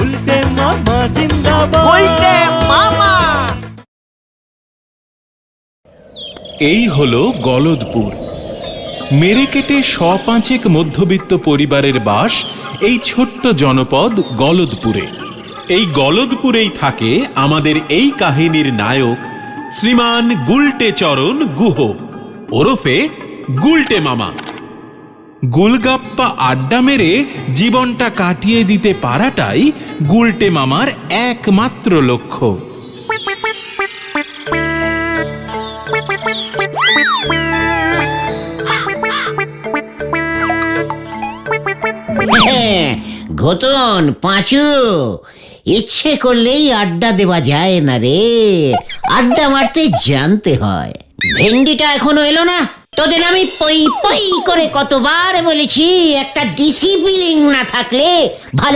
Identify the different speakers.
Speaker 1: উল্টে মামা জিন্দাবাদ।
Speaker 2: উল্টে মামা।
Speaker 3: এই হলো গলদপুর। মেরে কেটে ১৫০ মধ্যবিত্ত পরিবারের বাস এই ছোট্ট জনপদ গলদপুরে। এই গলদপুরেই থাকে আমাদের এই কাহিনীর নায়ক শ্রীমান গুলটে চরণ গুহ, ওরফে গুলটে মামা। গুলগাপ্পা আড্ডা মেরে জীবনটা কাটিয়ে দিতে পারাটাই গুলটে মামার একমাত্র লক্ষ্য।
Speaker 4: ঘটন পাঁচু, ইচ্ছে করলেই আড্ডা দেওয়া যায় না রে, আড্ডা মারতে জানতে হয়। ভেন্ডিটা এখনো এলো না? তোদের আমি পই পই করে কতবার বলেছি, একটা ডিসিপ্লিন না থাকলে ভালো